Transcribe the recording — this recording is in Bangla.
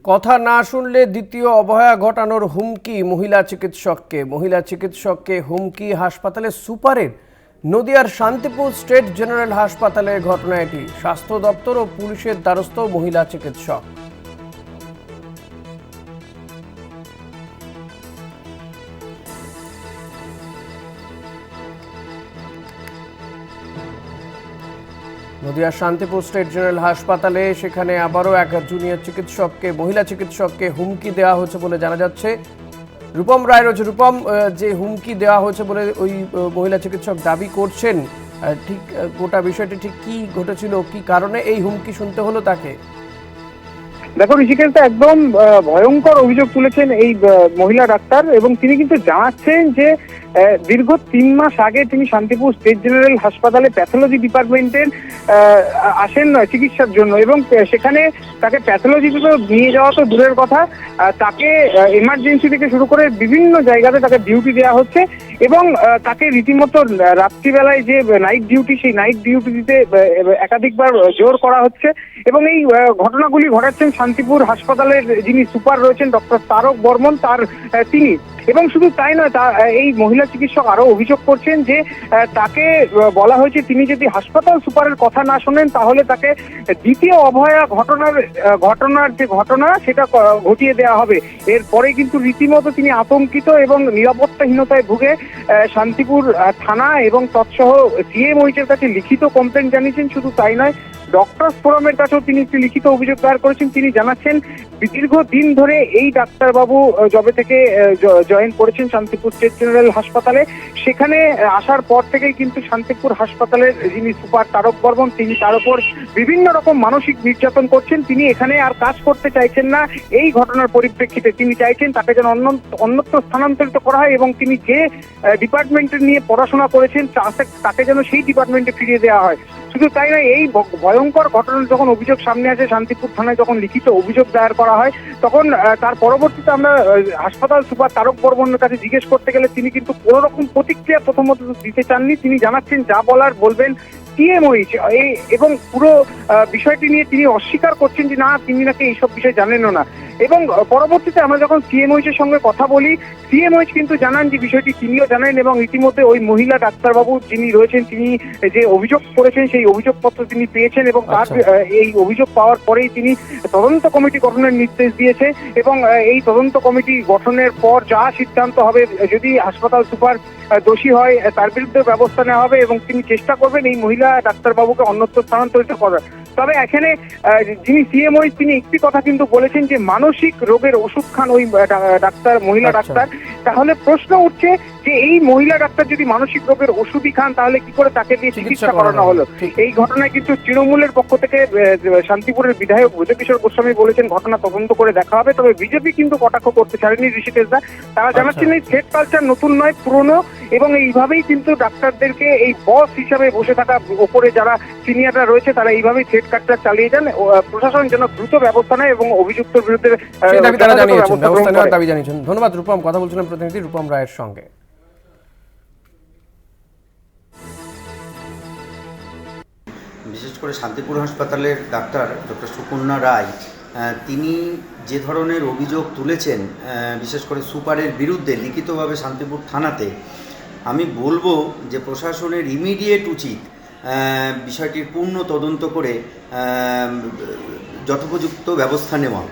কথা না শুনলে দ্বিতীয় অবহেলা ঘটানোর হুমকি মহিলা চিকিৎসককে হুমকি হাসপাতালে সুপারের। নদিয়ার শান্তিপুর স্টেট জেনারেল হাসপাতালের ঘটনা এটি। স্বাস্থ্য দপ্তর ও পুলিশের দ্বারস্থ মহিলা চিকিৎসক। নদিয়ার শান্তিপুর স্টেট জেনারেল হাসপাতালে সেখানে আবারও এক জুনিয়র মহিলা চিকিৎসককে হুমকি দেওয়া হয়েছে বলে জানা যাচ্ছে। রূপম রায় রয়েছে। রূপম, যে হুমকি দেওয়া হয়েছে বলে ওই মহিলা চিকিৎসক দাবি করছেন, ঠিক গোটা বিষয়টি ঠিক কি ঘটেছিল, কি কারণে এই হুমকি শুনতে হলো তাকে? দেখো ঋষিকেশ, একদম ভয়ঙ্কর অভিযোগ তুলেছেন এই মহিলা ডাক্তার, এবং তিনি কিন্তু জানাচ্ছেন যে দীর্ঘ 3 মাস আগে তিনি শান্তিপুর স্টেট জেনারেল হাসপাতালে প্যাথোলজি ডিপার্টমেন্টের আসেন চিকিৎসার জন্য, এবং সেখানে তাকে প্যাথোলজিতে নিয়ে যাওয়া তো দূরের কথা, তাকে এমার্জেন্সি থেকে শুরু করে বিভিন্ন জায়গাতে তাকে ডিউটি দেওয়া হচ্ছে, এবং তাকে রীতিমতো রাত্রিবেলায় যে নাইট ডিউটি, সেই নাইট ডিউটি দিতে একাধিকবার জোর করা হচ্ছে। এবং এই ঘটনাগুলি ঘটাচ্ছেন শান্তিপুর হাসপাতালের যিনি সুপার রয়েছেন ডক্টর তারক বর্মন, তিনি। এবং শুধু তাই নয়, এই মহিলা চিকিৎসক আরো অভিযোগ করছেন যে তাকে বলা হয়েছে তিনি যদি হাসপাতাল সুপারের কথা না শোনেন তাহলে তাকে দ্বিতীয় অবহেলা ঘটনার যে ঘটনা সেটা ঘটিয়ে দেওয়া হবে। এরপরে কিন্তু রীতিমতো তিনি আতঙ্কিত এবং নিরাপত্তাহীনতায় ভুগে শান্তিপুর থানা এবং তৎসহ সিএমওইচের কাছে লিখিত কমপ্লেন জানিয়েছেন। শুধু তাই নয়, ডক্টরস ফোরামের কাছেও তিনি একটি লিখিত অভিযোগ দায়ের করেছেন। তিনি জানাচ্ছেন দীর্ঘদিন ধরে এই ডাক্তারবাবু যবে থেকে জয়েন করেছেন শান্তিপুর স্টেট জেনারেল হাসপাতালে, সেখানে আসার পর থেকেই কিন্তু শান্তিপুর হাসপাতালের যিনি সুপার তারক বর্মন, তিনি তার উপর বিভিন্ন রকম মানসিক নির্যাতন করছেন। তিনি এখানে আর কাজ করতে চাইছেন না। এই ঘটনার পরিপ্রেক্ষিতে তিনি চাইছেন তাকে যেন অন্যত্র স্থানান্তরিত করা হয়, এবং তিনি যে ডিপার্টমেন্টে নিয়ে পড়াশোনা করেছেন তাকে যেন সেই ডিপার্টমেন্টে ফিরিয়ে দেওয়া হয়। শুধু তাই নয়, এই ভয়ঙ্কর ঘটনার যখন অভিযোগ সামনে আসে, শান্তিপুর থানায় যখন লিখিত অভিযোগ দায়ের করা হয়, তখন তার পরবর্তীতে আমরা হাসপাতাল সুপার তারক বর্মনের কাছে জিজ্ঞেস করতে গেলে তিনি কিন্তু কোনো রকম প্রতিক্রিয়া প্রথমত দিতে চাননি। তিনি জানাচ্ছেন যা বলার বলবেন সিএমওইচ, এবং পুরো বিষয়টি নিয়ে তিনি অস্বীকার করছেন যে না, তিনি নাকি এইসব বিষয় জানেনও না। এবং পরবর্তীতে আমরা যখন সিএমওইচ এর সঙ্গে কথা বলি, সিএমওইচ কিন্তু জানান যে বিষয়টি তিনিও জানেন, এবং ইতিমধ্যে ওই মহিলা ডাক্তারবাবু যিনি রয়েছেন তিনি যে অভিযোগ করেছেন সেই অভিযোগপত্র তিনি পেয়েছেন, এবং তার এই অভিযোগ পাওয়ার পরেই তিনি তদন্ত কমিটি গঠনের নির্দেশ দিয়েছে। এবং এই তদন্ত কমিটি গঠনের পর যা সিদ্ধান্ত হবে, যদি হাসপাতাল সুপার দোষী হয় তার বিরুদ্ধে ব্যবস্থা নেওয়া হবে, এবং তিনি চেষ্টা করবেন এই মহিলা ডাক্তারবাবুকে অন্যত্র স্থানান্তরিত করার। তবে এখানে যিনি সিএমওই তিনি একটি কথা কিন্তু বলেছেন যে মানসিক রোগের ওষুধ খান ওই মহিলা ডাক্তার। তাহলে প্রশ্ন উঠছে যে এই মহিলা ডাক্তার যদি মানসিক রোগের ওষুধই খান তাহলে কি করে তাকে দিয়ে চিকিৎসা করানো হলো? এই ঘটনায় কিন্তু তৃণমূলের পক্ষ থেকে শান্তিপুরের বিধায়ক ব্রজকিশোর গোস্বামী বলেছেন ঘটনা তদন্ত করে দেখা হবে। তবে বিজেপি কিন্তু কটাক্ষ করতে ছাড়েনি ঋষিকেশদা। তারা জানাচ্ছেন এই থ্রেট কালচার নতুন নয়, পুরনো, এবং এইভাবেই কিন্তু ডাক্তারদেরকে এই বস হিসাবে বসে থাকা ওপরে যারা সিনিয়ররা রয়েছে তারা এইভাবেই থ্রেট কালচার চালিয়ে যান। প্রশাসন যেন দ্রুত ব্যবস্থা নেয় এবং অভিযুক্তের বিরুদ্ধে দাবি জানিয়েছেন। ধন্যবাদ রূপম। কথা বলছিলেন প্রতিনিধি রূপম রায়ের সঙ্গে। বিশেষ করে শান্তিপুর হাসপাতালের ডাক্তার ডক্টর সুকন্যা রায়, তিনি যে ধরনের অভিযোগ তুলেছেন বিশেষ করে সুপারের বিরুদ্ধে লিখিতভাবে শান্তিপুর থানাতে, আমি বলবো যে প্রশাসনের ইমিডিয়েট উচিত বিষয়টির পূর্ণ তদন্ত করে যথোপযুক্ত ব্যবস্থা নেওয়া।